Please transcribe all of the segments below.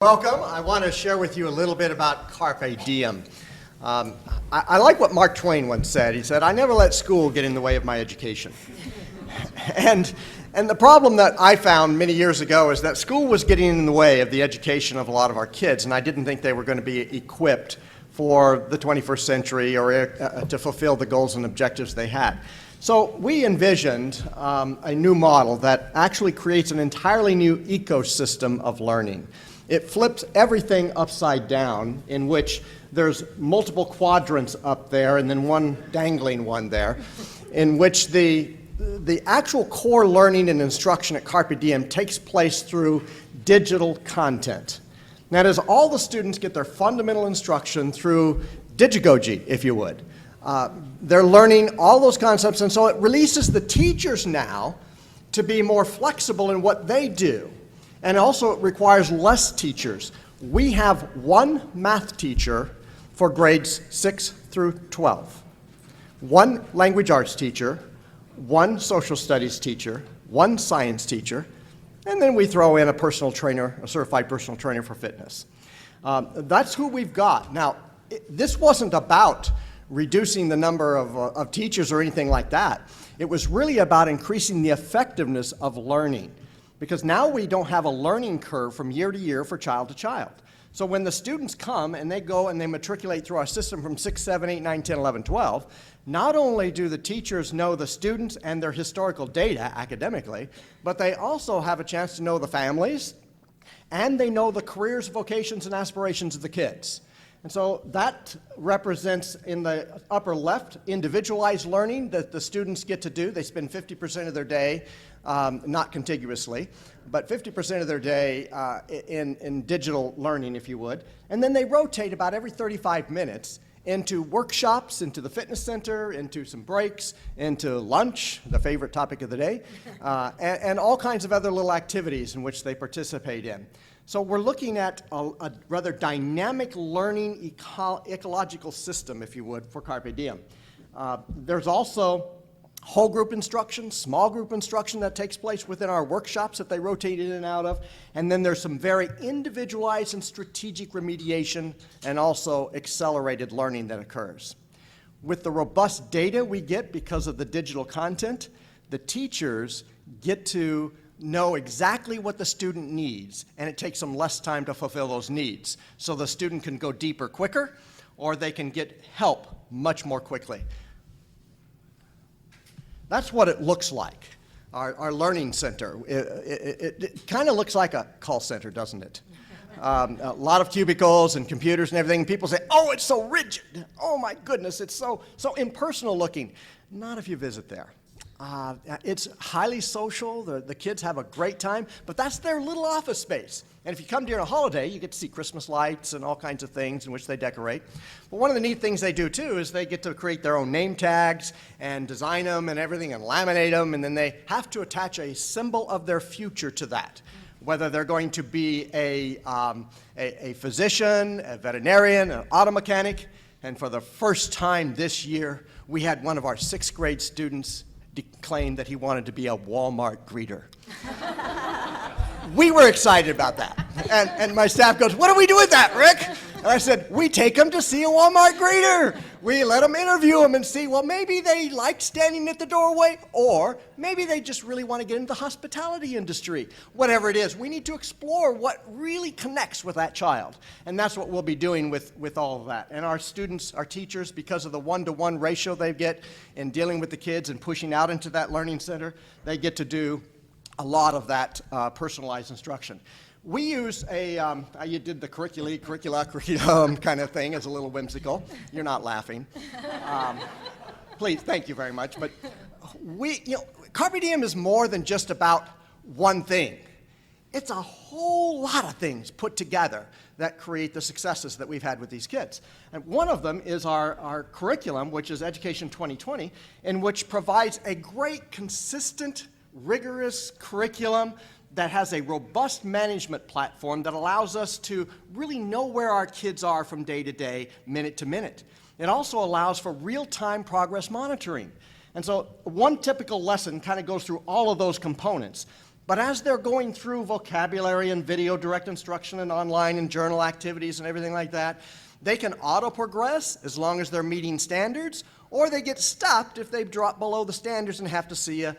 Welcome. I want to share with you a little bit about Carpe Diem. I like what Mark Twain once said. He said, "I never let school get in the way of my education." and the problem that I found many years ago is that school was getting in the way of the education of a lot of our kids, and I didn't think they were going to be equipped for the 21st century or to fulfill the goals and objectives they had. So we envisioned a new model that actually creates an entirely new ecosystem of learning. It flips everything upside down, in which there's multiple quadrants up there and then one dangling one there, in which the actual core learning and instruction at Carpe Diem takes place through digital content. That is, all the students get their fundamental instruction through digigogy, if you would. They're learning all those concepts, and so it releases the teachers now to be more flexible in what they do. And also it requires less teachers. We have one math teacher for grades 6 through 12, one language arts teacher, one social studies teacher, one science teacher, and then we throw in a personal trainer, a certified personal trainer for fitness. That's who we've got. Now, this wasn't about reducing the number of teachers or anything like that. It was really about increasing the effectiveness of learning. Because now we don't have a learning curve from year to year for child to child. So when the students come and they go and they matriculate through our system from 6, 7, 8, 9, 10, 11, 12, not only do the teachers know the students and their historical data academically, but they also have a chance to know the families, and they know the careers, vocations, and aspirations of the kids. And so that represents, in the upper left, individualized learning that the students get to do. They spend 50% of their day, not contiguously, but 50% of their day in digital learning, if you would. And then they rotate about every 35 minutes into workshops, into the fitness center, into some breaks, into lunch, the favorite topic of the day, and all kinds of other little activities in which they participate in. So we're looking at a rather dynamic learning ecological system, if you would, for Carpe Diem. There's also whole group instruction, small group instruction that takes place within our workshops that they rotate in and out of. And then there's some very individualized and strategic remediation and also accelerated learning that occurs. With the robust data we get because of the digital content, the teachers get to know exactly what the student needs, and it takes them less time to fulfill those needs. So the student can go deeper quicker, or they can get help much more quickly. That's what it looks like, our learning center. It kind of looks like a call center, doesn't it? A lot of cubicles and computers and everything. People say, "Oh, it's so rigid. Oh my goodness, it's so impersonal looking." Not if you visit there. It's highly social. The kids have a great time, but that's their little office space. And if you come during a holiday, you get to see Christmas lights and all kinds of things in which they decorate. But one of the neat things they do, too, is they get to create their own name tags and design them and everything and laminate them, and then they have to attach a symbol of their future to that, whether they're going to be a physician, a veterinarian, an auto mechanic. And for the first time this year, we had one of our 6th grade students claimed that he wanted to be a Walmart greeter. We were excited about that. And my staff goes, "What do we do with that, Rick?" And I said, "We take them to see a Walmart greeter. We let them interview them and see, well, maybe they like standing at the doorway, or maybe they just really want to get into the hospitality industry." Whatever it is, we need to explore what really connects with that child. And that's what we'll be doing with all of that. And our students, our teachers, because of the 1-to-1 ratio they get in dealing with the kids and pushing out into that learning center, they get to do a lot of that personalized instruction. We use you did the curriculum kind of thing as a little whimsical. You're not laughing. Please, thank you very much. But Carpe Diem is more than just about one thing. It's a whole lot of things put together that create the successes that we've had with these kids. And one of them is our curriculum, which is Education 2020, in which provides a great, consistent, rigorous curriculum that has a robust management platform that allows us to really know where our kids are from day to day, minute to minute. It also allows for real-time progress monitoring. And so one typical lesson kind of goes through all of those components. But as they're going through vocabulary and video direct instruction and online and journal activities and everything like that, they can auto-progress as long as they're meeting standards, or they get stopped if they drop below the standards and have to see a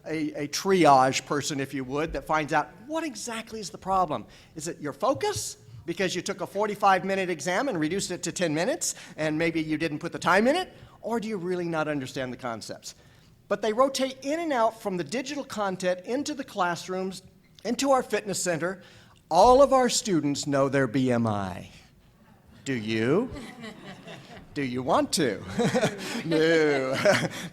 triage person, if you would, that finds out what exactly is the problem. Is it your focus? Because you took a 45-minute exam and reduced it to 10 minutes, and maybe you didn't put the time in it? Or do you really not understand the concepts? But they rotate in and out from the digital content into the classrooms, into our fitness center. All of our students know their BMI. Do you? Do you want to? No.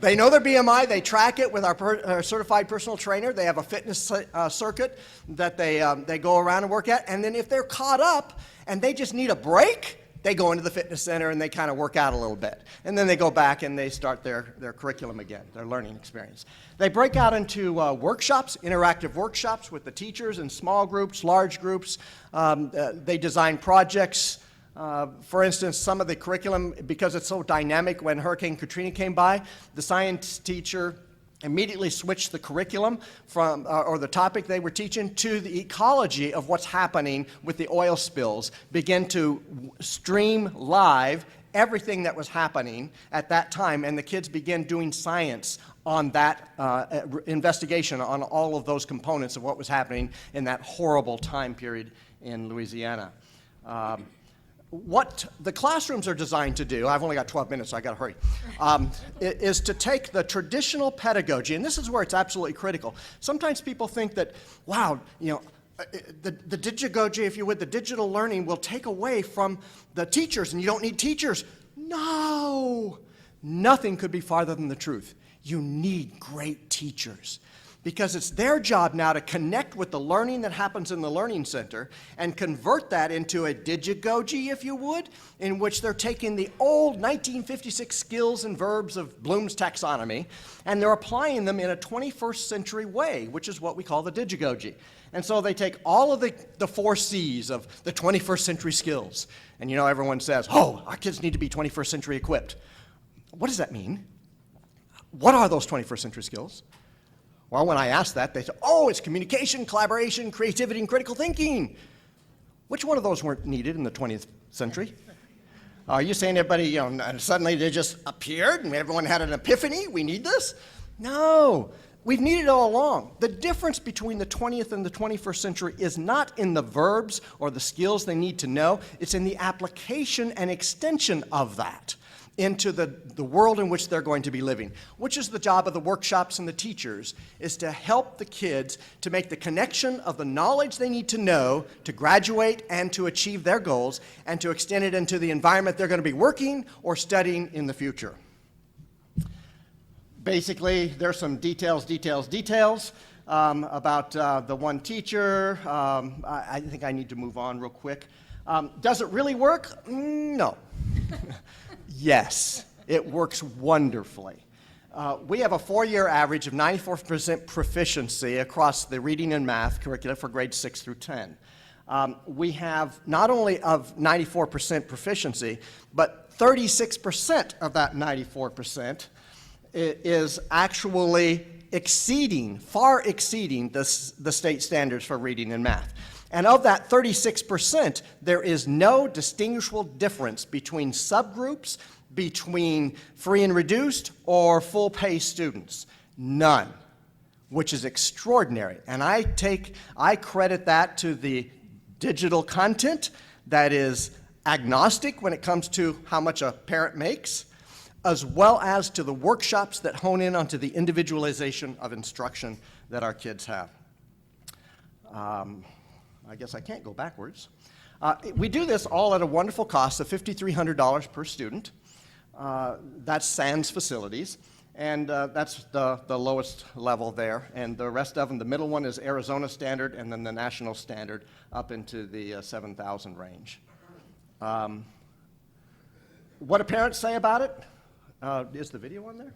They know their BMI. They track it with our certified personal trainer. They have a fitness circuit that they go around and work at. And then if they're caught up and they just need a break, they go into the fitness center and they kind of work out a little bit. And then they go back and they start their curriculum again, their learning experience. They break out into workshops, interactive workshops with the teachers in small groups, large groups. They design projects. For instance, some of the curriculum, because it's so dynamic, when Hurricane Katrina came by, the science teacher immediately switched the curriculum from, or the topic they were teaching, to the ecology of what's happening with the oil spills, begin to stream live everything that was happening at that time, and the kids began doing science on that investigation on all of those components of what was happening in that horrible time period in Louisiana. What the classrooms are designed to do, I've only got 12 minutes, so I got to hurry, is to take the traditional pedagogy, and this is where it's absolutely critical. Sometimes people think that, wow, you know, the digigogy, if you would, the digital learning will take away from the teachers, and you don't need teachers. No! Nothing could be farther from the truth. You need great teachers, because it's their job now to connect with the learning that happens in the learning center and convert that into a digigogy, if you would, in which they're taking the old 1956 skills and verbs of Bloom's taxonomy, and they're applying them in a 21st century way, which is what we call the digigogy. And so they take all of the 4 C's of the 21st century skills. And you know, everyone says, oh, our kids need to be 21st century equipped. What does that mean? What are those 21st century skills? Well, when I asked that, they said, oh, it's communication, collaboration, creativity, and critical thinking. Which one of those weren't needed in the 20th century? Are you saying everybody, you know, suddenly they just appeared and everyone had an epiphany? We need this? No. We've needed it all along. The difference between the 20th and the 21st century is not in the verbs or the skills they need to know. It's in the application and extension of that into the world in which they're going to be living, which is the job of the workshops and the teachers, is to help the kids to make the connection of the knowledge they need to know to graduate and to achieve their goals, and to extend it into the environment they're going to be working or studying in the future. Basically, there's some details about the one teacher. I think I need to move on real quick. Does it really work? No. Yes, it works wonderfully. We have a 4-year average of 94% proficiency across the reading and math curricula for grades 6 through 10. We have not only of 94% proficiency, but 36% of that 94% is actually far exceeding the state standards for reading and math. And of that 36%, there is no distinguishable difference between subgroups, between free and reduced, or full-pay students. None, which is extraordinary. And I credit that to the digital content that is agnostic when it comes to how much a parent makes, as well as to the workshops that hone in onto the individualization of instruction that our kids have. I guess I can't go backwards. We do this all at a wonderful cost of $5,300 per student. That's SANS facilities, and that's the lowest level there. And the rest of them, the middle one is Arizona standard, and then the national standard up into the 7,000 range. What do parents say about it? Is the video on there?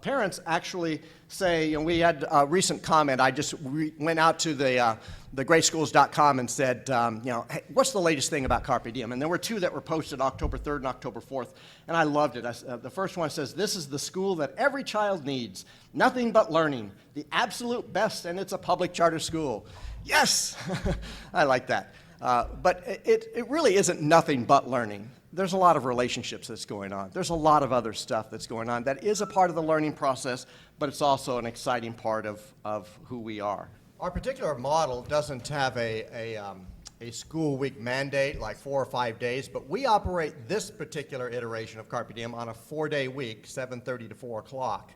parents actually say, and we had a recent comment, I just went out to the greatschools.com and said, hey, what's the latest thing about Carpe Diem? And there were two that were posted October 3rd and October 4th, and I loved it. The first one says, this is the school that every child needs, nothing but learning, the absolute best, and it's a public charter school. Yes, I like that. But it really isn't nothing but learning. There's a lot of relationships that's going on. There's a lot of other stuff that's going on that is a part of the learning process, but it's also an exciting part of who we are. Our particular model doesn't have a school week mandate, like 4 or 5 days, but we operate this particular iteration of Carpe Diem on a 4-day week, 7:30 to 4 o'clock.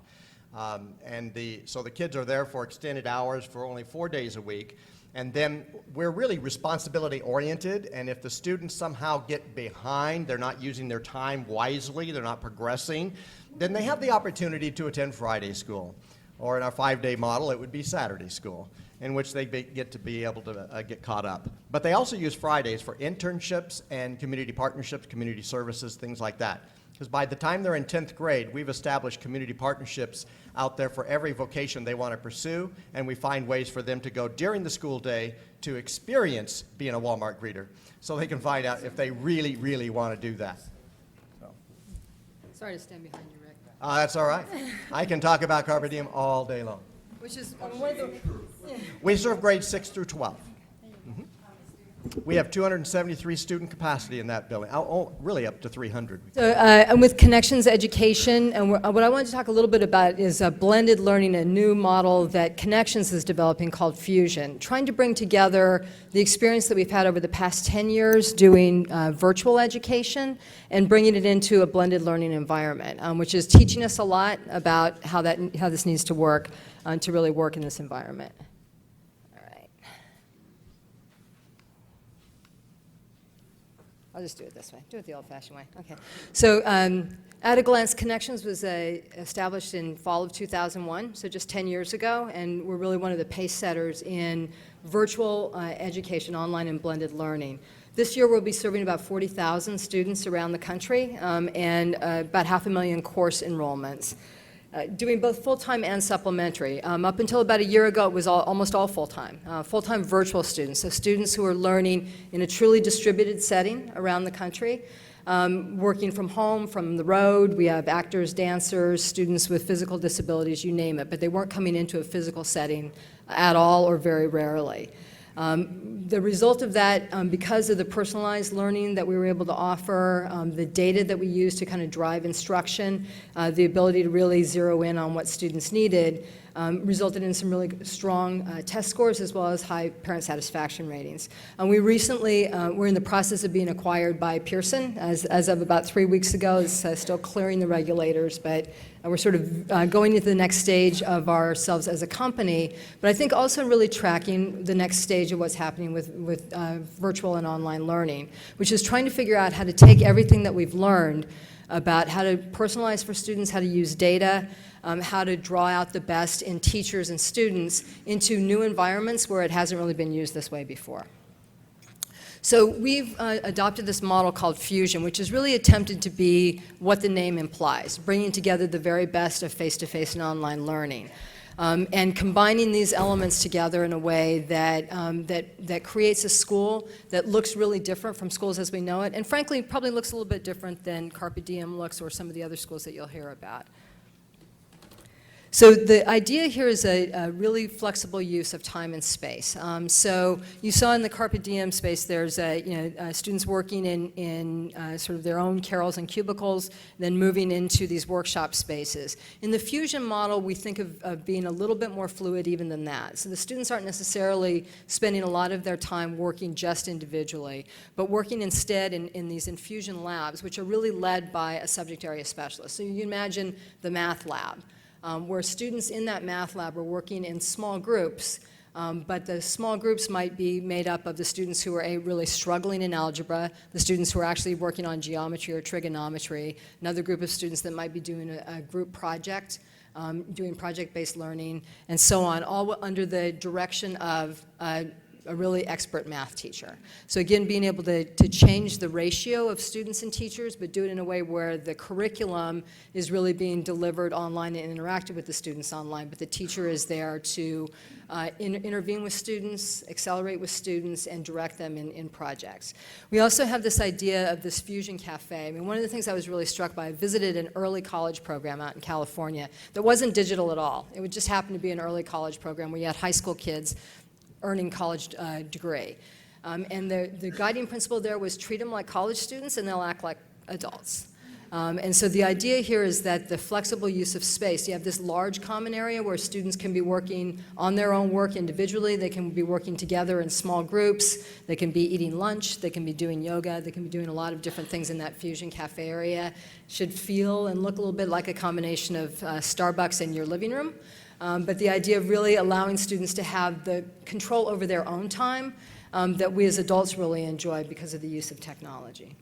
So the kids are there for extended hours for only 4 days a week. And then we're really responsibility oriented, and if the students somehow get behind, they're not using their time wisely, they're not progressing, then they have the opportunity to attend Friday school. Or in our 5-day model, it would be Saturday school, in which they get to be able to get caught up. But they also use Fridays for internships and community partnerships, community services, things like that. Because by the time they're in 10th grade, we've established community partnerships out there for every vocation they want to pursue, and we find ways for them to go during the school day to experience being a Walmart greeter, so they can find out if they really, really want to do that. Sorry to stand behind you, Rick. That's all right. I can talk about Carpe Diem all day long. Which is one of the... We serve grades 6 through 12. We have 273 student capacity in that building. Really up to 300. So, and with Connections Education, and what I wanted to talk a little bit about is blended learning, a new model that Connections is developing called Fusion, trying to bring together the experience that we've had over the past 10 years doing virtual education and bringing it into a blended learning environment, which is teaching us a lot about how this needs to work to really work in this environment. I'll just do it this way. Do it the old-fashioned way. Okay. So At a Glance Connections was established in fall of 2001, so just 10 years ago, and we're really one of the pace setters in virtual education, online and blended learning. This year we'll be serving about 40,000 students around the country and about 500,000 course enrollments. Doing both full-time and supplementary. Up until about a year ago, it was almost all full-time. Full-time virtual students, so students who are learning in a truly distributed setting around the country, working from home, from the road. We have actors, dancers, students with physical disabilities, you name it, but they weren't coming into a physical setting at all or very rarely. The result of that, because of the personalized learning that we were able to offer, the data that we used to kind of drive instruction, the ability to really zero in on what students needed, resulted in some really strong test scores as well as high parent satisfaction ratings. We recently, we're in the process of being acquired by Pearson as of about 3 weeks ago. It's still clearing the regulators, but we're sort of going into the next stage of ourselves as a company, but I think also really tracking the next stage of what's happening with virtual and online learning, which is trying to figure out how to take everything that we've learned about how to personalize for students, how to use data, how to draw out the best in teachers and students into new environments where it hasn't really been used this way before. So we've adopted this model called Fusion, which is really attempted to be what the name implies, bringing together the very best of face-to-face and online learning. And combining these elements together in a way that, that creates a school that looks really different from schools as we know it, and frankly probably looks a little bit different than Carpe Diem looks or some of the other schools that you'll hear about. So the idea here is a really flexible use of time and space. So you saw in the Carpe Diem space there's students working in sort of their own carols and cubicles, then moving into these workshop spaces. In the Fusion model, we think of being a little bit more fluid even than that. So the students aren't necessarily spending a lot of their time working just individually, but working instead in these infusion labs, which are really led by a subject area specialist. So you imagine the math lab. Where students in that math lab are working in small groups, but the small groups might be made up of the students who are really struggling in algebra, the students who are actually working on geometry or trigonometry, another group of students that might be doing a group project, doing project-based learning, and so on, all under the direction of a really expert math teacher. So again, being able to change the ratio of students and teachers, but do it in a way where the curriculum is really being delivered online and interacted with the students online, but the teacher is there to intervene with students, accelerate with students, and direct them in projects. We also have this idea of this Fusion Cafe. I mean, one of the things I was really struck by, I visited an early college program out in California that wasn't digital at all. It would just happen to be an early college program where you had high school kids earning college degree. And the guiding principle there was treat them like college students and they'll act like adults. And so the idea here is that the flexible use of space, you have this large common area where students can be working on their own work individually, they can be working together in small groups, they can be eating lunch, they can be doing yoga, they can be doing a lot of different things in that Fusion Cafe area. Should feel and look a little bit like a combination of Starbucks in your living room. But the idea of really allowing students to have the control over their own time that we as adults really enjoy because of the use of technology.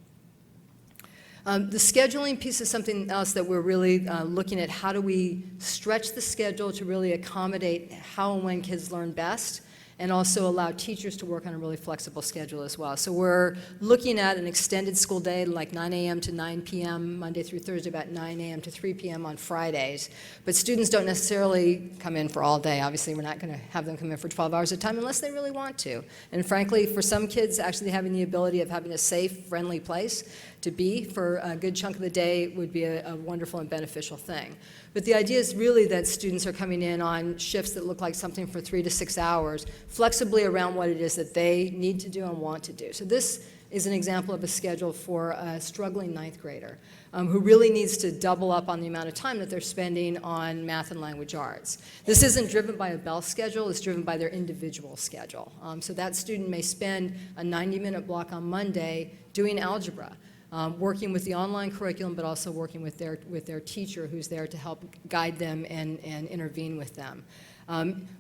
The scheduling piece is something else that we're really looking at. How do we stretch the schedule to really accommodate how and when kids learn best, and also allow teachers to work on a really flexible schedule as well. So we're looking at an extended school day, like 9 a.m. to 9 p.m., Monday through Thursday, about 9 a.m. to 3 p.m. on Fridays. But students don't necessarily come in for all day. Obviously, we're not going to have them come in for 12 hours at a time unless they really want to. And frankly, for some kids, actually having the ability of having a safe, friendly place to be for a good chunk of the day would be a wonderful and beneficial thing. But the idea is really that students are coming in on shifts that look like something for 3 to 6 hours, flexibly around what it is that they need to do and want to do. So this is an example of a schedule for a struggling ninth grader who really needs to double up on the amount of time that they're spending on math and language arts. This isn't driven by a bell schedule, it's driven by their individual schedule. So that student may spend a 90-minute block on Monday doing algebra, working with the online curriculum, but also working with their teacher who's there to help guide them and intervene with them.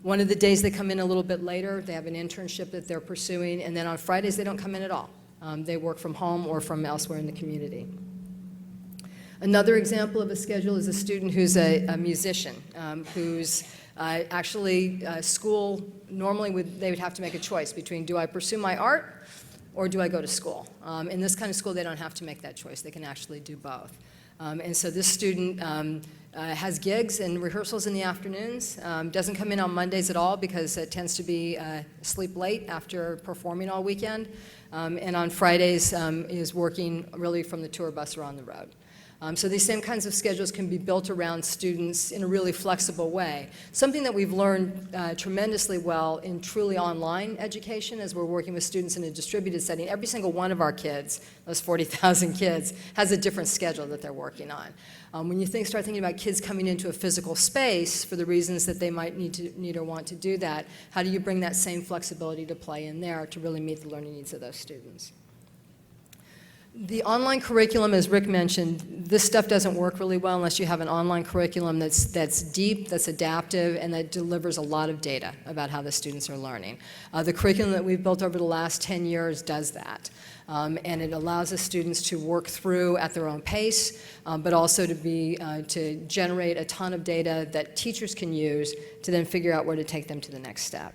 One of the days they come in a little bit later, they have an internship that they're pursuing, and then on Fridays they don't come in at all. They work from home or from elsewhere in the community. Another example of a schedule is a student who's a musician, who's actually school, normally they would have to make a choice between, do I pursue my art or do I go to school? In this kind of school, they don't have to make that choice. They can actually do both. And so this student has gigs and rehearsals in the afternoons, doesn't come in on Mondays at all because it tends to be sleep late after performing all weekend, and on Fridays is working really from the tour bus or on the road. So these same kinds of schedules can be built around students in a really flexible way. Something that we've learned tremendously well in truly online education as we're working with students in a distributed setting. Every single one of our kids, those 40,000 kids, has a different schedule that they're working on. When you start thinking about kids coming into a physical space for the reasons that they might need or want to do that, how do you bring that same flexibility to play in there to really meet the learning needs of those students? The online curriculum, as Rick mentioned, this stuff doesn't work really well unless you have an online curriculum that's deep, that's adaptive, and that delivers a lot of data about how the students are learning. The curriculum that we've built over the last 10 years does that. And it allows the students to work through at their own pace, but also to generate a ton of data that teachers can use to then figure out where to take them to the next step.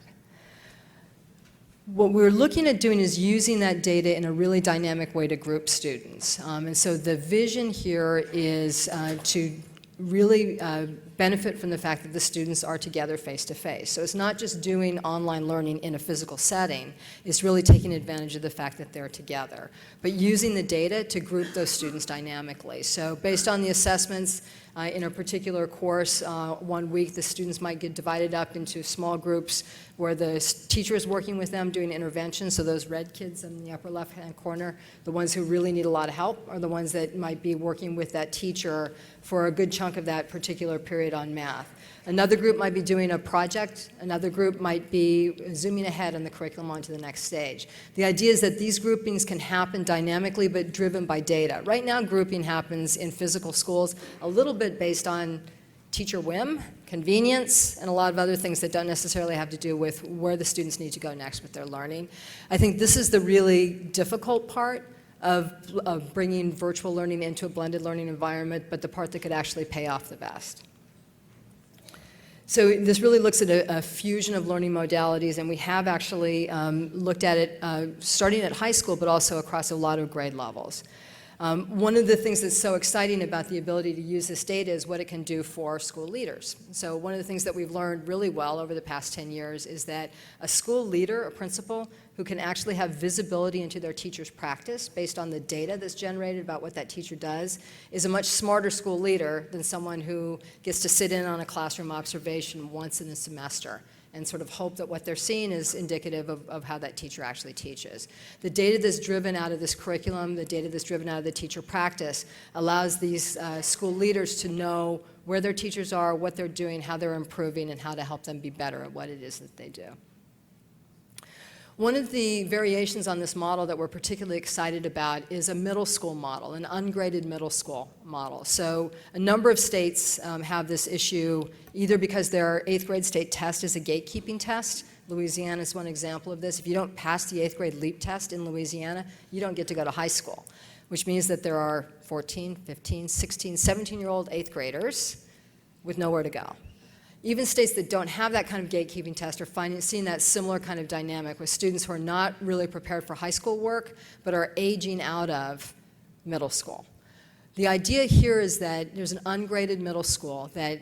What we're looking at doing is using that data in a really dynamic way to group students. And so the vision here is to really benefit from the fact that the students are together face-to-face. So it's not just doing online learning in a physical setting, it's really taking advantage of the fact that they're together, but using the data to group those students dynamically. So based on the assessments in a particular course, 1 week the students might get divided up into small groups where the teacher is working with them doing interventions. So those red kids in the upper left-hand corner, the ones who really need a lot of help are the ones that might be working with that teacher for a good chunk of that particular period on math. Another group might be doing a project. Another group might be zooming ahead on the curriculum onto the next stage. The idea is that these groupings can happen dynamically but driven by data. Right now, grouping happens in physical schools a little bit based on teacher whim, convenience, and a lot of other things that don't necessarily have to do with where the students need to go next with their learning. I think this is the really difficult part of bringing virtual learning into a blended learning environment, but the part that could actually pay off the best. So this really looks at a fusion of learning modalities, and we have actually looked at it starting at high school, but also across a lot of grade levels. One of the things that's so exciting about the ability to use this data is what it can do for school leaders. So one of the things that we've learned really well over the past 10 years is that a school leader, a principal, who can actually have visibility into their teacher's practice based on the data that's generated about what that teacher does, is a much smarter school leader than someone who gets to sit in on a classroom observation once in a semester and sort of hope that what they're seeing is indicative of how that teacher actually teaches. The data that's driven out of this curriculum, the data that's driven out of the teacher practice, allows these school leaders to know where their teachers are, what they're doing, how they're improving, and how to help them be better at what it is that they do. One of the variations on this model that we're particularly excited about is a middle school model, an ungraded middle school model. So a number of states have this issue either because their 8th grade state test is a gatekeeping test. Louisiana is one example of this. If you don't pass the 8th grade LEAP test in Louisiana, you don't get to go to high school, which means that there are 14, 15, 16, 17-year-old 8th graders with nowhere to go. Even states that don't have that kind of gatekeeping test are seeing that similar kind of dynamic with students who are not really prepared for high school work, but are aging out of middle school. The idea here is that there's an ungraded middle school that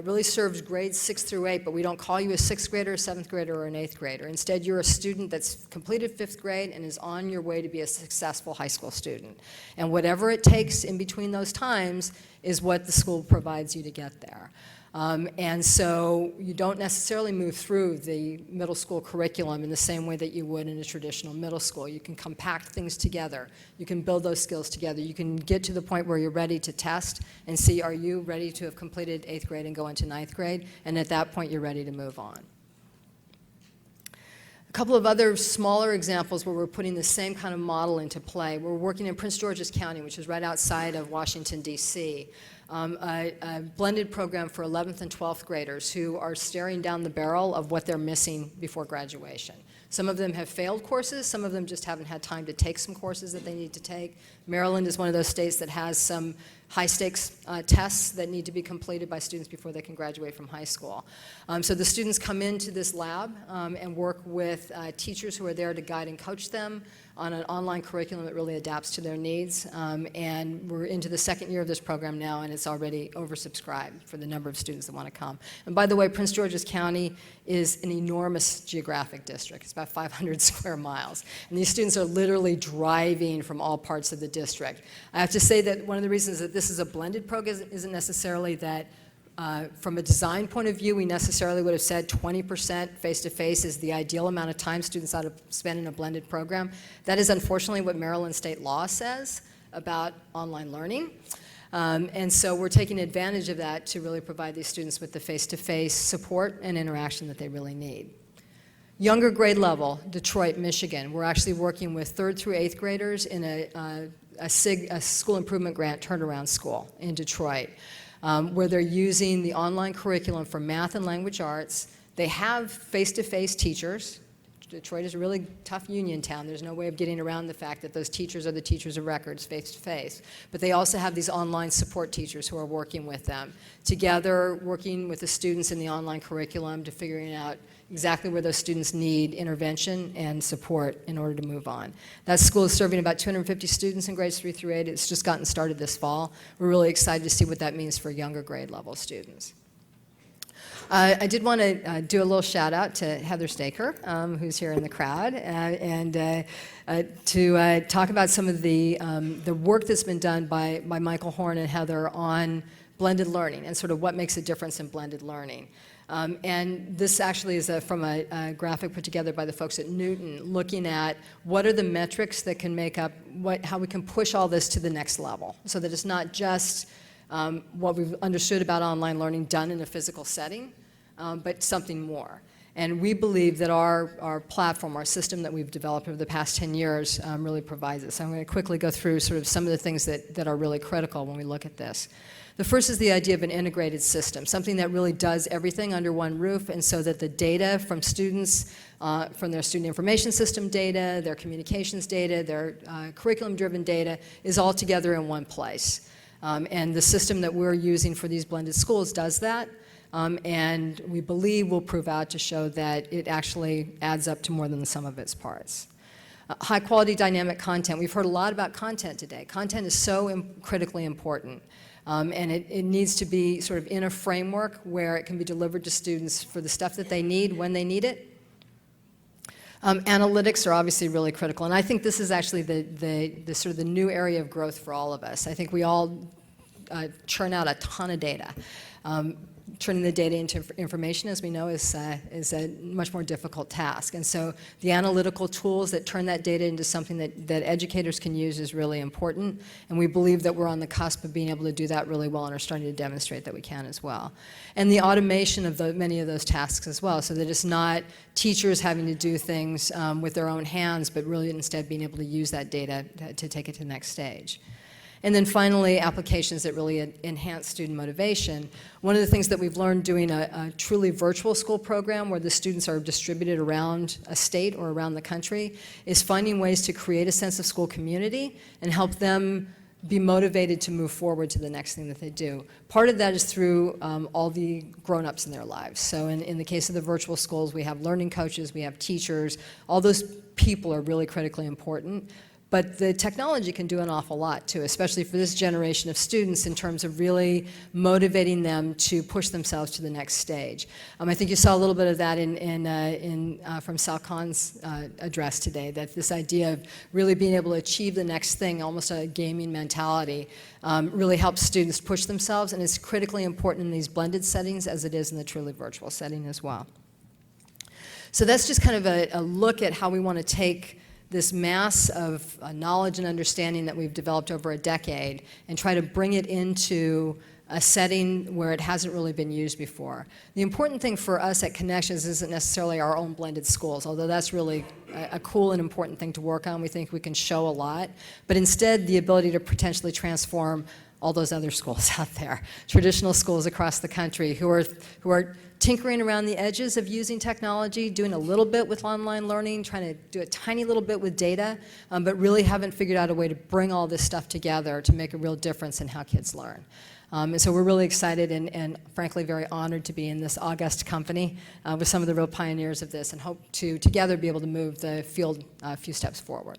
really serves grades 6 through 8, but we don't call you a 6th grader, a 7th grader, or an 8th grader. Instead, you're a student that's completed 5th grade and is on your way to be a successful high school student. And whatever it takes in between those times is what the school provides you to get there. And so you don't necessarily move through the middle school curriculum in the same way that you would in a traditional middle school. You can compact things together. You can build those skills together. You can get to the point where you're ready to test and see, are you ready to have completed 8th grade and go into 9th grade? And at that point, you're ready to move on. A couple of other smaller examples where we're putting the same kind of model into play. We're working in Prince George's County, which is right outside of Washington, D.C., a blended program for 11th and 12th graders who are staring down the barrel of what they're missing before graduation. Some of them have failed courses. Some of them just haven't had time to take some courses that they need to take. Maryland is one of those states that has some high-stakes tests that need to be completed by students before they can graduate from high school. So the students come into this lab and work with teachers who are there to guide and coach them on an online curriculum that really adapts to their needs. And we're into the 2nd year of this program now, and it's already oversubscribed for the number of students that want to come. And by the way, Prince George's County is an enormous geographic district. It's about 500 square miles. And these students are literally driving from all parts of the district. I have to say that one of the reasons that this is a blended program isn't necessarily that from a design point of view, we necessarily would have said 20% face-to-face is the ideal amount of time students ought to spend in a blended program. That is unfortunately what Maryland state law says about online learning. And so we're taking advantage of that to really provide these students with the face-to-face support and interaction that they really need. Younger grade level, Detroit, Michigan. We're actually working with 3rd through 8th graders in a school improvement grant turnaround school in Detroit, where they're using the online curriculum for math and language arts. They have face-to-face teachers. Detroit is a really tough union town. There's no way of getting around the fact that those teachers are the teachers of records face-to-face. But they also have these online support teachers who are working with them, together working with the students in the online curriculum to figuring out exactly where those students need intervention and support in order to move on. That school is serving about 250 students in grades 3 through 8. It's just gotten started this fall. We're really excited to see what that means for younger grade level students. I did want to do a little shout out to Heather Staker, who's here in the crowd, and to talk about some of the work that's been done by Michael Horn and Heather on blended learning and sort of what makes a difference in blended learning. And this actually is from a graphic put together by the folks at Newton, looking at what are the metrics that can make up how we can push all this to the next level, so that it's not just what we've understood about online learning done in a physical setting, but something more. And we believe that our platform, our system that we've developed over the past 10 years really provides it. So I'm going to quickly go through sort of some of the things that are really critical when we look at this. The first is the idea of an integrated system, something that really does everything under one roof, and so that the data from students, from their student information system data, their communications data, their curriculum-driven data, is all together in one place. And the system that we're using for these blended schools does that. and we believe will prove out to show that it actually adds up to more than the sum of its parts. High quality dynamic content. We've heard a lot about content today. Content is so critically important. And it needs to be sort of in a framework where it can be delivered to students for the stuff that they need when they need it. Analytics are obviously really critical, and I think this is actually the sort of the new area of growth for all of us. I think we all churn out a ton of data. Turning the data into information, as we know, is a much more difficult task. And so the analytical tools that turn that data into something that educators can use is really important. And we believe that we're on the cusp of being able to do that really well and are starting to demonstrate that we can as well. And the automation of many of those tasks as well, so that it's not teachers having to do things with their own hands, but really instead being able to use that data to take it to the next stage. And then finally, applications that really enhance student motivation. One of the things that we've learned doing a truly virtual school program where the students are distributed around a state or around the country is finding ways to create a sense of school community and help them be motivated to move forward to the next thing that they do. Part of that is through all the grown-ups in their lives. So in the case of the virtual schools, we have learning coaches, we have teachers. All those people are really critically important. But the technology can do an awful lot too, especially for this generation of students in terms of really motivating them to push themselves to the next stage. I think you saw a little bit of that from Sal Khan's address today, that this idea of really being able to achieve the next thing, almost a gaming mentality, really helps students push themselves, and it's critically important in these blended settings as it is in the truly virtual setting as well. So that's just kind of a look at how we want to take this mass of knowledge and understanding that we've developed over a decade and try to bring it into a setting where it hasn't really been used before. The important thing for us at Connections isn't necessarily our own blended schools, although that's really a cool and important thing to work on. We think we can show a lot, but instead the ability to potentially transform all those other schools out there, traditional schools across the country who are tinkering around the edges of using technology, doing a little bit with online learning, trying to do a tiny little bit with data, but really haven't figured out a way to bring all this stuff together to make a real difference in how kids learn. And so we're really excited and frankly very honored to be in this august company with some of the real pioneers of this and hope to together be able to move the field a few steps forward.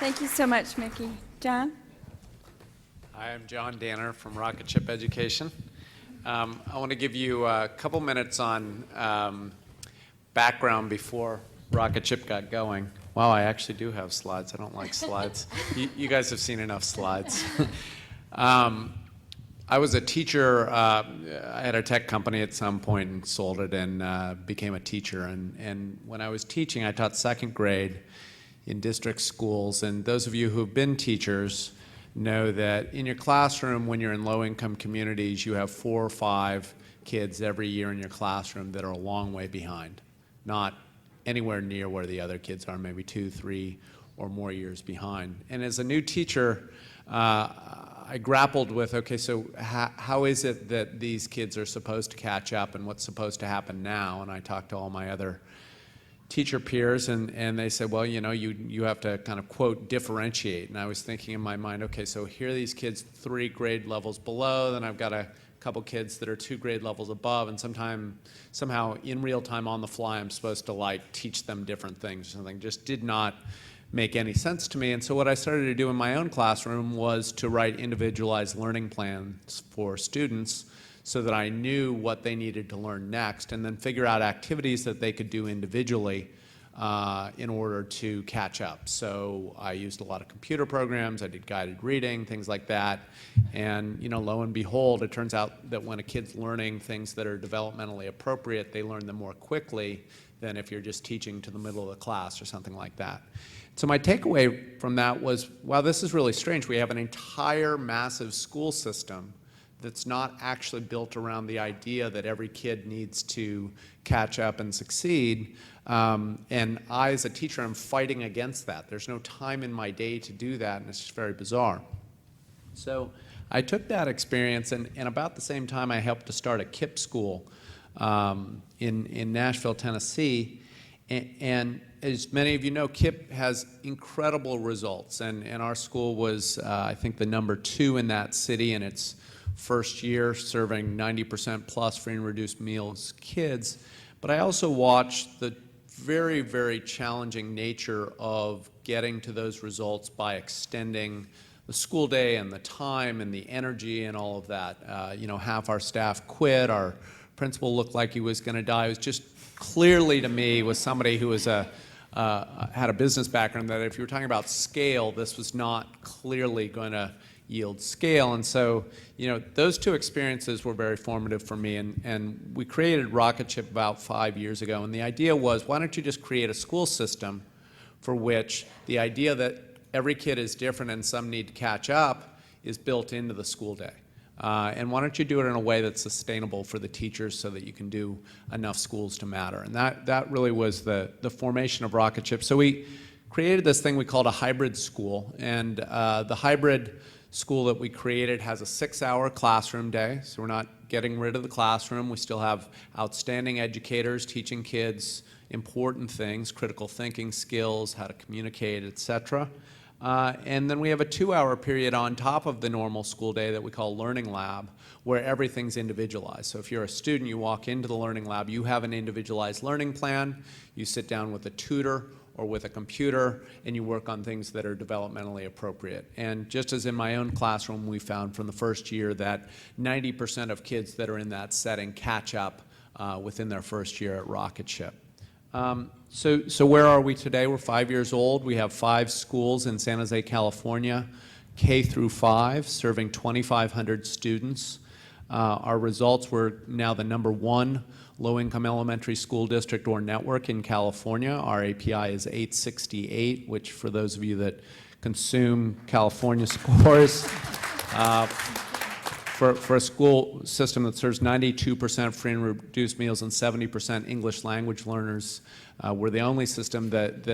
Thank you so much, Mickey. John? Hi, I'm John Danner from Rocketship Education. I want to give you a couple minutes on background before Rocketship got going. Wow, I actually do have slides. I don't like slides. You guys have seen enough slides. I was a teacher. I had a tech company at some point and sold it and became a teacher. And when I was teaching, I taught second grade in district schools. And those of you who've been teachers know that in your classroom, when you're in low-income communities, you have 4 or 5 kids every year in your classroom that are a long way behind, not anywhere near where the other kids are, maybe 2, 3, or more years behind. And as a new teacher, I grappled with, okay, so how is it that these kids are supposed to catch up and what's supposed to happen now? And I talked to all my other teacher peers, and they said, well, you know, you have to kind of, quote, differentiate. And I was thinking in my mind, okay, so here are these kids 3 grade levels below, then I've got a couple kids that are 2 grade levels above, and somehow in real time on the fly, I'm supposed to like teach them different things or something. Just did not make any sense to me. And so what I started to do in my own classroom was to write individualized learning plans for students so that I knew what they needed to learn next, and then figure out activities that they could do individually in order to catch up. So I used a lot of computer programs, I did guided reading, things like that, and you know, lo and behold, it turns out that when a kid's learning things that are developmentally appropriate, they learn them more quickly than if you're just teaching to the middle of the class or something like that. So my takeaway from that was, wow, this is really strange. We have an entire massive school system that's not actually built around the idea that every kid needs to catch up and succeed. And I, as a teacher, am fighting against that. There's no time in my day to do that, and it's just very bizarre. So I took that experience, and about the same time, I helped to start a KIPP school in Nashville, Tennessee. And as many of you know, KIPP has incredible results, and our school was, I think, the #2 in that city in its first year, serving 90% plus free and reduced meals kids. But I also watched the very, very challenging nature of getting to those results by extending the school day and the time and the energy and all of that. Half our staff quit. Our principal looked like he was going to die. It was just clearly, to me, was somebody who was had a business background, that if you were talking about scale, this was not clearly going to yield scale. And so, those two experiences were very formative for me. And we created Rocketship about 5 years ago. And the idea was, why don't you just create a school system for which the idea that every kid is different and some need to catch up is built into the school day. And why don't you do it in a way that's sustainable for the teachers so that you can do enough schools to matter? And that really was the formation of Rocketship. So we created this thing we called a hybrid school. And the hybrid school that we created has a 6-hour classroom day. So we're not getting rid of the classroom. We still have outstanding educators teaching kids important things, critical thinking skills, how to communicate, etc. And then we have a 2-hour period on top of the normal school day that we call Learning Lab, where everything's individualized. So if you're a student, you walk into the Learning Lab, you have an individualized learning plan, you sit down with a tutor or with a computer, and you work on things that are developmentally appropriate. And just as in my own classroom, we found from the first year that 90% of kids that are in that setting catch up within their first year at Rocketship. So where are we today? We're 5 years old. We have 5 schools in San Jose, California, K through 5, serving 2,500 students. Our results were now the #1 low-income elementary school district or network in California. Our API is 868, which for those of you that consume California scores, for a school system that serves 92% free and reduced meals and 70% English language learners, we're the only system that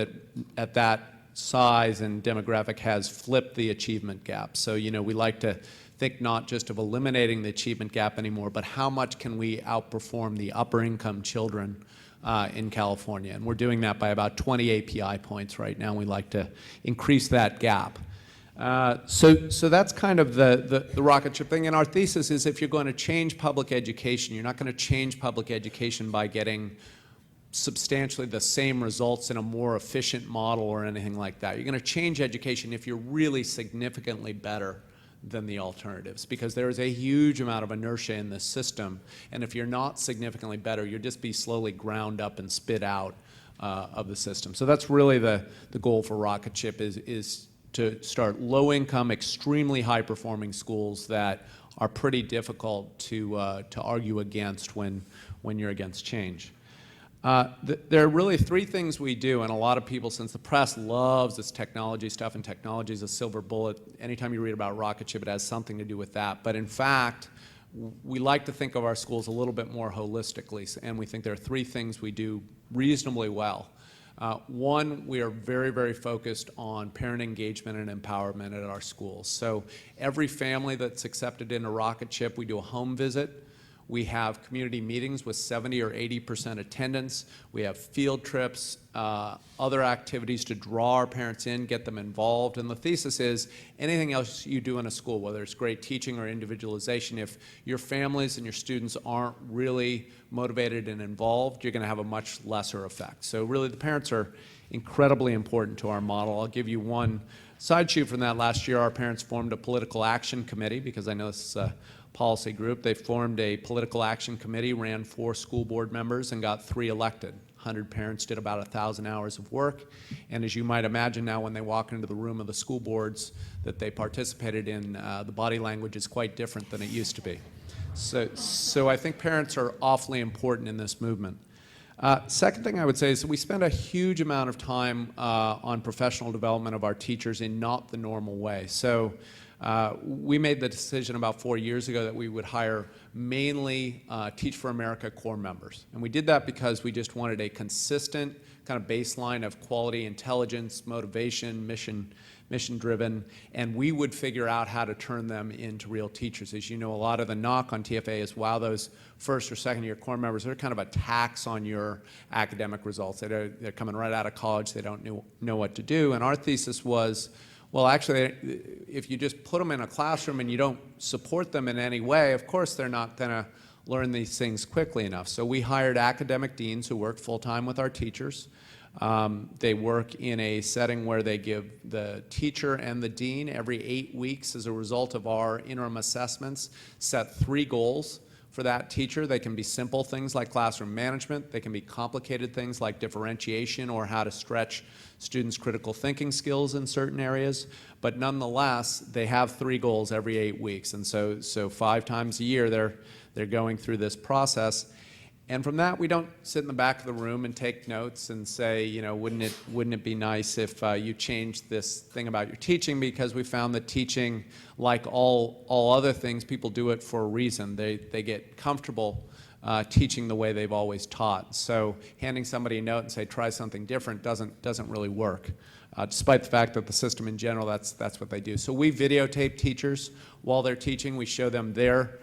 at that size and demographic has flipped the achievement gap. So, we like to think not just of eliminating the achievement gap anymore, but how much can we outperform the upper income children in California. And we're doing that by about 20 API points right now. We like to increase that gap. So that's kind of the Rocketship thing. And our thesis is, if you're going to change public education, you're not going to change public education by getting substantially the same results in a more efficient model or anything like that. You're going to change education if you're really significantly better than the alternatives, because there is a huge amount of inertia in this system, and if you're not significantly better, you'll just be slowly ground up and spit out of the system. So that's really the goal for Rocketship, is to start low-income, extremely high-performing schools that are pretty difficult to argue against when you're against change. There are really 3 things we do, and a lot of people, since the press loves this technology stuff, and technology is a silver bullet, anytime you read about Rocketship, it has something to do with that. But in fact, we like to think of our schools a little bit more holistically, and we think there are 3 things we do reasonably well. One, we are very, very focused on parent engagement and empowerment at our schools. So every family that's accepted into Rocketship, we do a home visit. We have community meetings with 70 or 80% attendance. We have field trips, other activities to draw our parents in, get them involved. And the thesis is, anything else you do in a school, whether it's great teaching or individualization, if your families and your students aren't really motivated and involved, you're going to have a much lesser effect. So really, the parents are incredibly important to our model. I'll give you one side shoot from that. Last year, our parents formed a political action committee, because I know this is a policy group. They formed a political action committee, ran 4 school board members, and got 3 elected. 100 parents did about 1,000 hours of work. And as you might imagine now, when they walk into the room of the school boards that they participated in, the body language is quite different than it used to be. So I think parents are awfully important in this movement. Second thing I would say is that we spend a huge amount of time on professional development of our teachers in not the normal way. So we made the decision about 4 years ago that we would hire mainly Teach for America core members. And we did that because we just wanted a consistent kind of baseline of quality, intelligence, motivation, mission mission-driven, and we would figure out how to turn them into real teachers. As you know, a lot of the knock on TFA is, wow, those first or second year core members, they're kind of a tax on your academic results. They're coming right out of college, they don't know what to do. And our thesis was, well, actually, if you just put them in a classroom and you don't support them in any way, of course they're not going to learn these things quickly enough. So we hired academic deans who work full-time with our teachers. They work in a setting where they give the teacher and the dean every 8 weeks, as a result of our interim assessments, set 3 goals for that teacher. They can be simple things like classroom management. They can be complicated things like differentiation or how to stretch students' critical thinking skills in certain areas. But nonetheless, they have 3 goals every 8 weeks. And so 5 times a year, they're going through this process. And from that, we don't sit in the back of the room and take notes and say, you know, wouldn't it be nice if you changed this thing about your teaching? Because we found that teaching, like all other things, people do it for a reason. They get comfortable teaching the way they've always taught. So handing somebody a note and say, try something different doesn't really work. Despite the fact that the system in general, that's what they do. So we videotape teachers while they're teaching. We show them their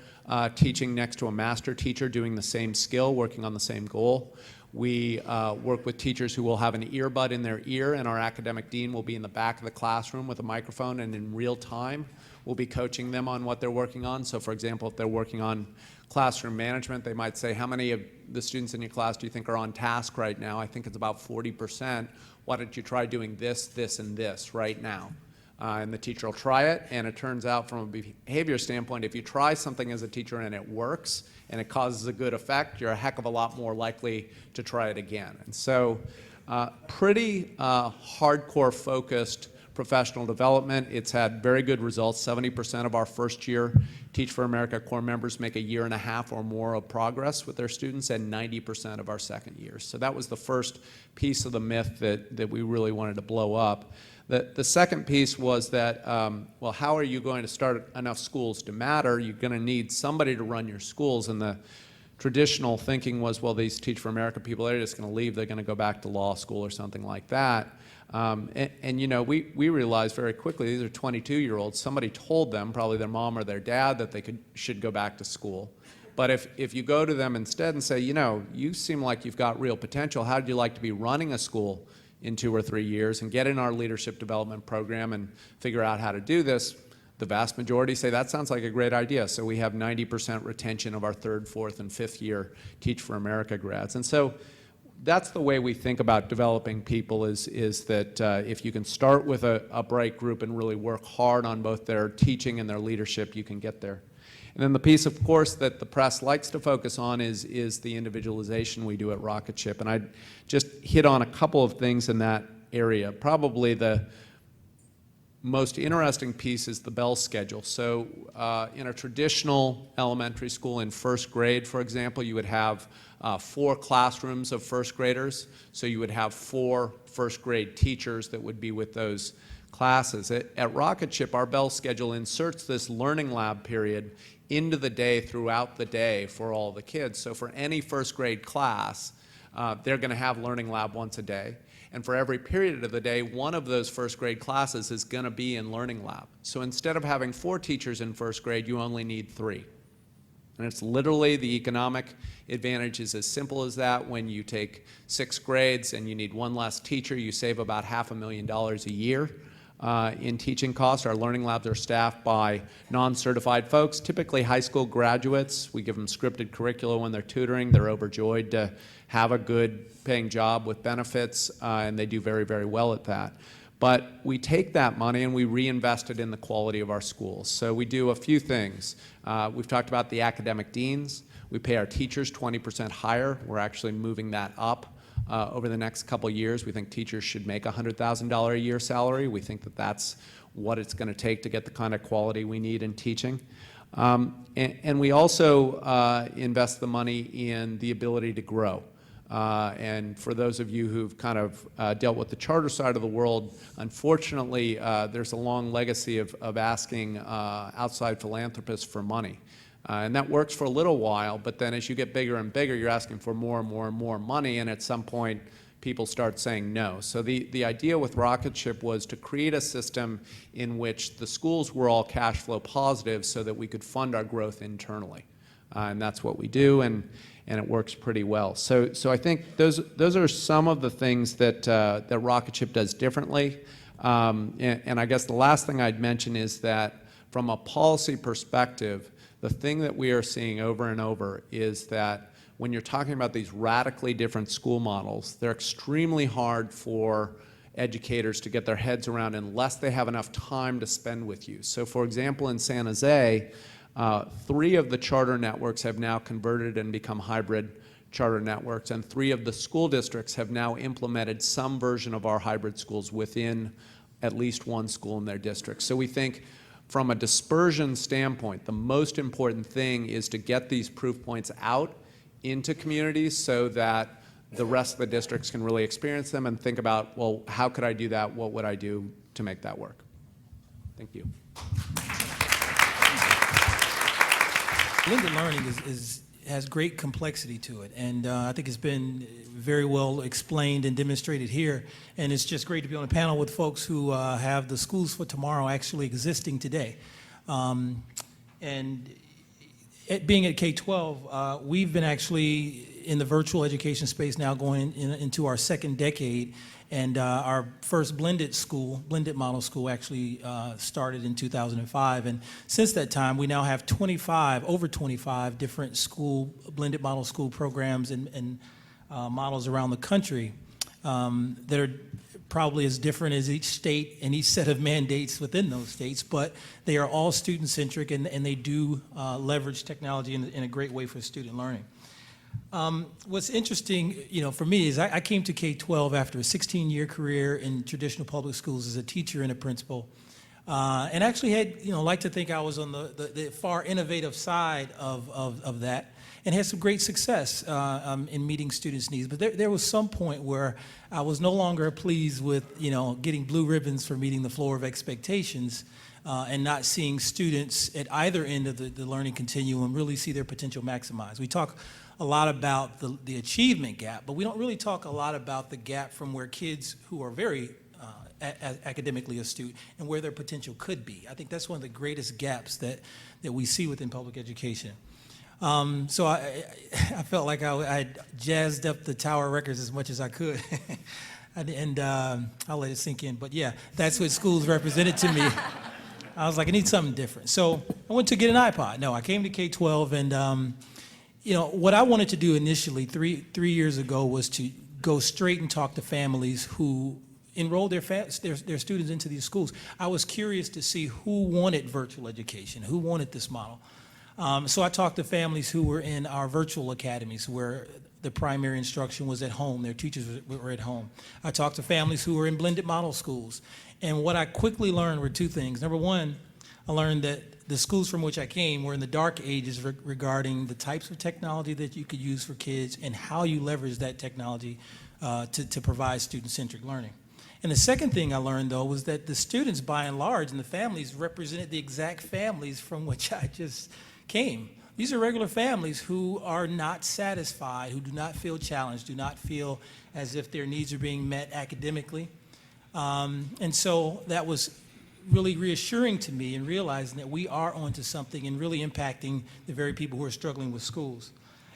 teaching next to a master teacher doing the same skill, working on the same goal. We work with teachers who will have an earbud in their ear, and our academic dean will be in the back of the classroom with a microphone, and in real time we'll be coaching them on what they're working on. So for example, if they're working on classroom management, they might say, how many of the students in your class do you think are on task right now? I think it's about 40%. Why don't you try doing this, this, and this right now? And the teacher will try it, and it turns out from a behavior standpoint, if you try something as a teacher and it works and it causes a good effect, you're a heck of a lot more likely to try it again. And so pretty hardcore focused professional development. It's had very good results. 70% of our first year Teach for America core members make a 1.5 years or more of progress with their students, and 90% of our second years. So that was the first piece of the myth that we really wanted to blow up. The second piece was that, well, how are you going to start enough schools to matter? You're going to need somebody to run your schools. And the traditional thinking was, well, these Teach for America people, they're just going to leave. They're going to go back to law school or something like that. And you know, we realized very quickly, these are 22-year-olds. Somebody told them, probably their mom or their dad, that they should go back to school. But if you go to them instead and say, you know, you seem like you've got real potential. How'd you like to be running a school in 2 or 3 years and get in our leadership development program and figure out how to do this? The vast majority say that sounds like a great idea. So we have 90% retention of our 3rd, 4th, and 5th year Teach for America grads. And so that's the way we think about developing people is that if you can start with a bright group and really work hard on both their teaching and their leadership, you can get there. And then the piece, of course, that the press likes to focus on is the individualization we do at Rocketship. And I just hit on a couple of things in that area. Probably the most interesting piece is the bell schedule. So in a traditional elementary school in 1st grade, for example, you would have 4 classrooms of 1st graders. So you would have 4 1st grade teachers that would be with those classes. At Rocketship, our bell schedule inserts this learning lab period into the day, throughout the day for all the kids. So for any 1st grade class, they're going to have learning lab once a day. And for every period of the day, one of those 1st grade classes is going to be in learning lab. So instead of having 4 teachers in 1st grade, you only need 3. And it's literally, the economic advantage is as simple as that. When you take 6 grades and you need 1 less teacher, you save about $500,000 a year in teaching costs. Our learning labs are staffed by non-certified folks, typically high school graduates. We give them scripted curricula when they're tutoring. They're overjoyed to have a good paying job with benefits, and they do very, very well at that. But we take that money and we reinvest it in the quality of our schools. So we do a few things. We've talked about the academic deans. We pay our teachers 20% higher. We're actually moving that up over the next couple years. We think teachers should make a $100,000 a year salary. We think that that's what it's going to take to get the kind of quality we need in teaching. And we also invest the money in the ability to grow. And for those of you who've kind of dealt with the charter side of the world, unfortunately, there's a long legacy of asking outside philanthropists for money. And that works for a little while, but then as you get bigger and bigger, you're asking for more and more and more money, and at some point, people start saying no. So the idea with Rocketship was to create a system in which the schools were all cash flow positive so that we could fund our growth internally. And that's what we do, and it works pretty well. So I think those are some of the things that Rocketship does differently. And I guess the last thing I'd mention is that from a policy perspective, the thing that we are seeing over and over is that when you're talking about these radically different school models, they're extremely hard for educators to get their heads around unless they have enough time to spend with you. So for example, in San Jose, 3 of the charter networks have now converted and become hybrid charter networks, and 3 of the school districts have now implemented some version of our hybrid schools within at least one school in their district. So we think from a dispersion standpoint, the most important thing is to get these proof points out into communities so that the rest of the districts can really experience them and think about, well, how could I do that? What would I do to make that work? Thank you. Blended learning has great complexity to it, and I think it's been very well explained and demonstrated here, and it's just great to be on a panel with folks who have the schools for tomorrow actually existing today. And being at K-12, we've been actually in the virtual education space now going into our 2nd decade, and our first blended model school actually started in 2005. And since that time, we now have over 25 different blended model school programs and models around the country that are probably as different as each state and each set of mandates within those states, but they are all student-centric, and they do leverage technology in a great way for student learning. What's interesting, for me is I came to K-12 after a 16-year career in traditional public schools as a teacher and a principal, and actually had, like to think I was on the far innovative side of that, and had some great success in meeting students' needs. But there was some point where I was no longer pleased with, getting blue ribbons for meeting the floor of expectations, and not seeing students at either end of the learning continuum really see their potential maximized. We talk a lot about the achievement gap, but we don't really talk a lot about the gap from where kids who are very academically astute and where their potential could be. I think that's one of the greatest gaps that we see within public education. So I felt like I jazzed up the tower records as much as I could. and I'll let it sink in. But yeah, that's what schools represented to me. I was like, I need something different. So I went to get an iPod. No, I came to K-12, and what I wanted to do initially 3 years ago was to go straight and talk to families who enrolled their students into these schools. I was curious to see who wanted virtual education, who wanted this model. So I talked to families who were in our virtual academies where the primary instruction was at home, their teachers were at home. I talked to families who were in blended model schools. And what I quickly learned were 2 things. Number one, I learned that the schools from which I came were in the dark ages regarding the types of technology that you could use for kids and how you leverage that technology to provide student-centric learning. And the second thing I learned, though, was that the students, by and large, and the families represented the exact families from which I just came. These are regular families who are not satisfied, who do not feel challenged, do not feel as if their needs are being met academically. And so that was really reassuring to me in realizing that we are onto something and really impacting the very people who are struggling with schools.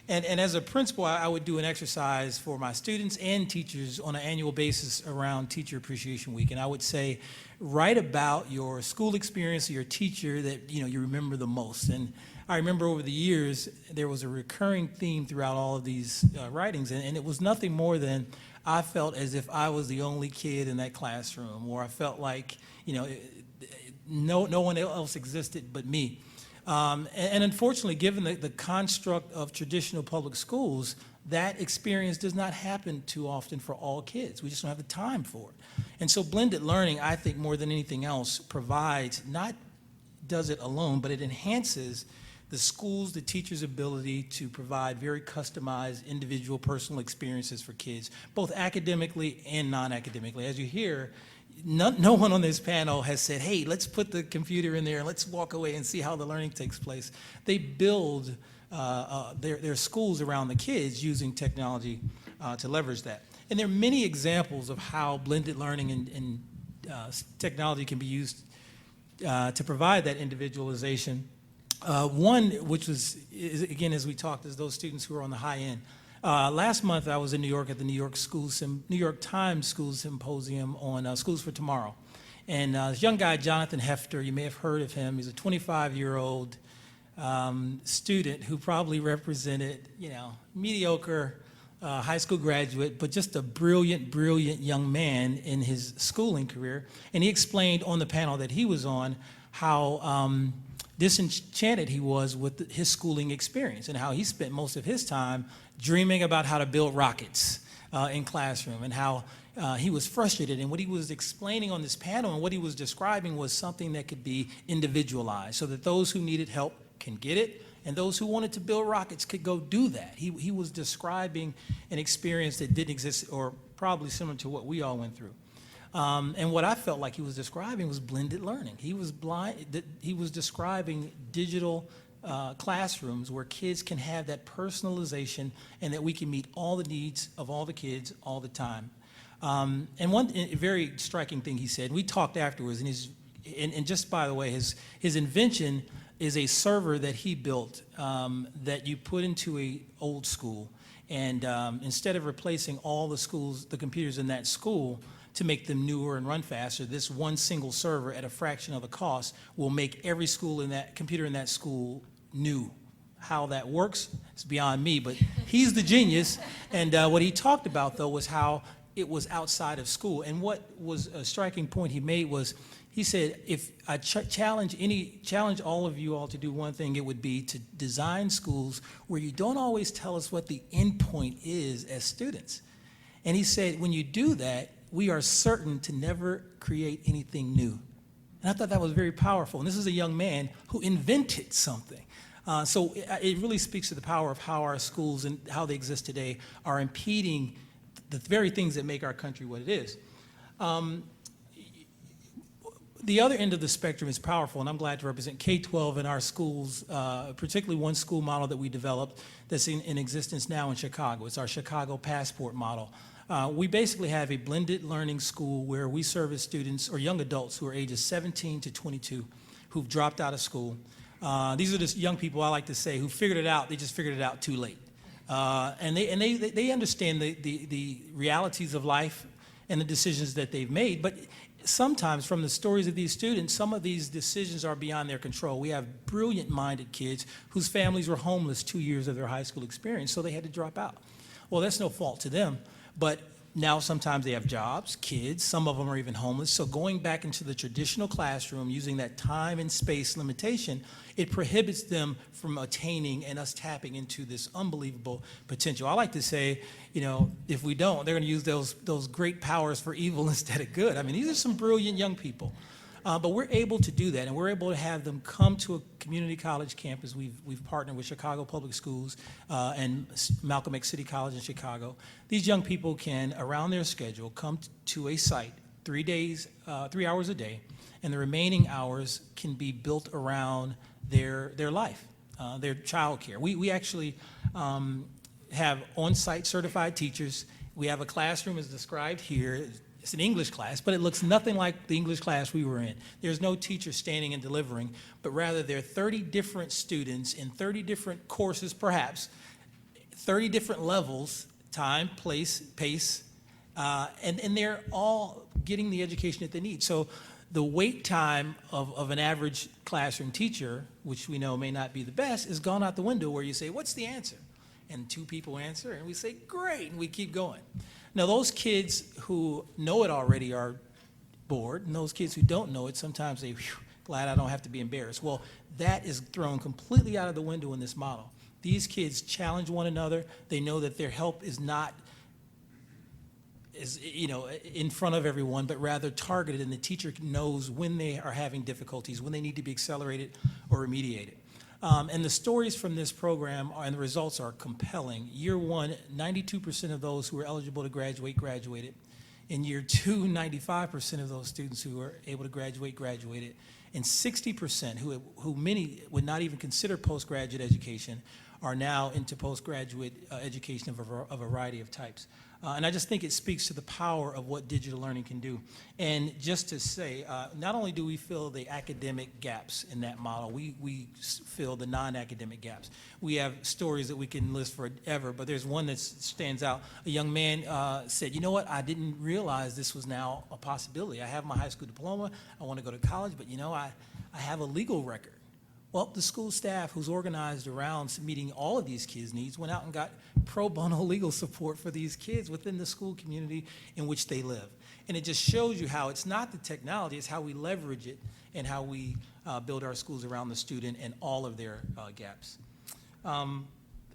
And as a principal, I would do an exercise for my students and teachers on an annual basis around Teacher Appreciation Week. And I would say, write about your school experience or your teacher that you remember the most. And I remember over the years, there was a recurring theme throughout all of these writings, and it was nothing more than I felt as if I was the only kid in that classroom, or I felt like no one else existed but me. And unfortunately, given the construct of traditional public schools, that experience does not happen too often for all kids. We just don't have the time for it. And so blended learning, I think more than anything else, does it alone, but it enhances the schools, the teachers' ability to provide very customized individual personal experiences for kids, both academically and non-academically. As you hear, no one on this panel has said, hey, let's put the computer in there and let's walk away and see how the learning takes place. They build their schools around the kids using technology to leverage that. And there are many examples of how blended learning and technology can be used to provide that individualization. One, which is, again, as we talked, is those students who are on the high end. Last month, I was in New York at the New York Times School Symposium on Schools for Tomorrow. And this young guy, Jonathan Hefter, you may have heard of him. He's a 25-year-old student who probably represented, mediocre high school graduate, but just a brilliant, brilliant young man in his schooling career. And he explained on the panel that he was on how disenchanted he was with his schooling experience and how he spent most of his time dreaming about how to build rockets in classroom, and how he was frustrated. And what he was explaining on this panel and what he was describing was something that could be individualized so that those who needed help can get it, and those who wanted to build rockets could go do that. He was describing an experience that didn't exist, or probably similar to what we all went through. And what I felt like he was describing was blended learning. He was describing digital classrooms where kids can have that personalization and that we can meet all the needs of all the kids all the time. And one very striking thing he said, we talked afterwards, and just by the way, his invention is a server that he built that you put into a old school. And instead of replacing all the computers in that school to make them newer and run faster, this one single server at a fraction of the cost will make every computer in that school new. How that works is beyond me, but he's the genius. And what he talked about, though, was how it was outside of school. And what was a striking point he made was, he said, if I challenge all of you all to do one thing, it would be to design schools where you don't always tell us what the end point is as students. And he said, when you do that, we are certain to never create anything new. And I thought that was very powerful. And this is a young man who invented something. So it really speaks to the power of how our schools and how they exist today are impeding the very things that make our country what it is. The other end of the spectrum is powerful, and I'm glad to represent K-12 in our schools, particularly one school model that we developed that's in existence now in Chicago. It's our Chicago Passport model. We basically have a blended learning school where we service students or young adults who are ages 17 to 22 who've dropped out of school. These are just young people, I like to say, who figured it out. They just figured it out too late. And they understand the realities of life and the decisions that they've made. But sometimes from the stories of these students, some of these decisions are beyond their control. We have brilliant-minded kids whose families were homeless 2 years of their high school experience, so they had to drop out. Well, that's no fault to them, but now sometimes they have jobs, kids, some of them are even homeless. So going back into the traditional classroom, using that time and space limitation, it prohibits them from attaining and us tapping into this unbelievable potential. I like to say, if we don't, they're going to use those great powers for evil instead of good. I mean, these are some brilliant young people. But we're able to do that, and we're able to have them come to a community college campus. We've partnered with Chicago Public Schools and Malcolm X City College in Chicago. These young people can, around their schedule, come to a site 3 hours a day, and the remaining hours can be built around their life, their child care. We actually have on-site certified teachers. We have a classroom as described here. It's an English class, but it looks nothing like the English class we were in. There's no teacher standing and delivering, but rather there are 30 different students in 30 different courses, perhaps, 30 different levels, time, place, pace, and they're all getting the education that they need. So the wait time of an average classroom teacher, which we know may not be the best, is gone out the window, where you say, what's the answer? And 2 people answer, and we say, great, and we keep going. Now, those kids who know it already are bored, and those kids who don't know it, sometimes they, glad I don't have to be embarrassed. Well, that is thrown completely out of the window in this model. These kids challenge one another. They know that their help is not in front of everyone, but rather targeted, and the teacher knows when they are having difficulties, when they need to be accelerated or remediated. And the stories from this program and the results are compelling. Year 1, 92% of those who were eligible to graduate graduated. In year 2, 95% of those students who were able to graduate graduated. And 60%, who many would not even consider postgraduate education, are now into postgraduate education of a variety of types. And I just think it speaks to the power of what digital learning can do. And just to say, not only do we fill the academic gaps in that model, we fill the non-academic gaps. We have stories that we can list forever, but there's one that stands out. A young man said, you know what, I didn't realize this was now a possibility. I have my high school diploma, I want to go to college, but you know, I have a legal record. Well, the school staff who's organized around meeting all of these kids' needs went out and got pro bono legal support for these kids within the school community in which they live. And it just shows you how it's not the technology, it's how we leverage it and how we build our schools around the student and all of their gaps.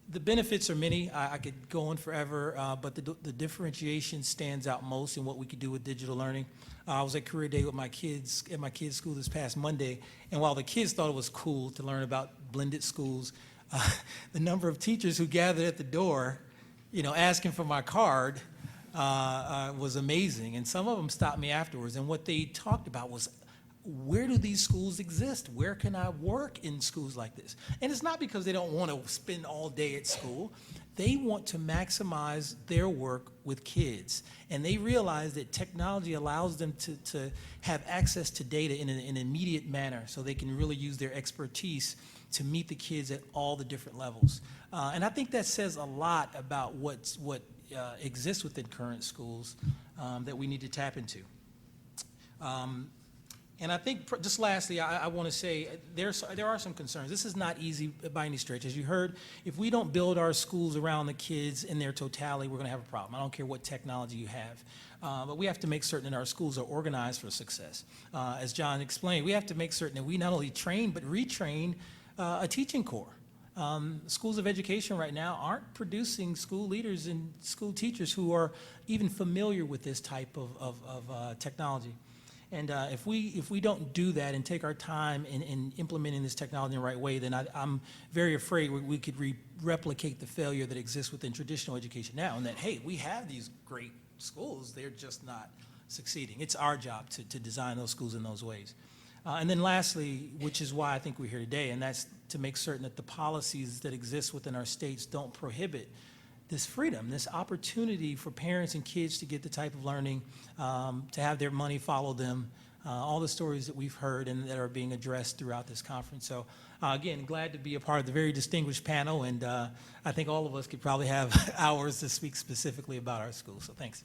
The benefits are many. I could go on forever, but the differentiation stands out most in what we could do with digital learning. I was at Career Day with my kids at my kids' school this past Monday, and while the kids thought it was cool to learn about blended schools, the number of teachers who gathered at the door, you know, asking for my card was amazing. And some of them stopped me afterwards, and what they talked about was, where do these schools exist? Where can I work in schools like this? And it's not because they don't want to spend all day at school. They want to maximize their work with kids. And they realize that technology allows them to have access to data in an immediate manner so they can really use their expertise to meet the kids at all the different levels. And I think that says a lot about what exists within current schools that we need to tap into. And I think, just lastly, I want to say there are some concerns. This is not easy by any stretch. As you heard, if we don't build our schools around the kids in their totality, we're going to have a problem. I don't care what technology you have. But we have to make certain that our schools are organized for success. As John explained, we have to make certain that we not only train, but retrain a teaching corps. Schools of education right now aren't producing school leaders and school teachers who are even familiar with this type of technology. And if we don't do that and take our time in implementing this technology in the right way, then I'm very afraid we could replicate the failure that exists within traditional education now, and that, hey, we have these great schools, they're just not succeeding. It's our job to design those schools in those ways. And then lastly, which is why I think we're here today, and that's to make certain that the policies that exist within our states don't prohibit this freedom, this opportunity for parents and kids to get the type of learning, to have their money follow them, all the stories that we've heard and that are being addressed throughout this conference. So again, glad to be a part of the very distinguished panel, and I think all of us could probably have hours to speak specifically about our school, so thanks.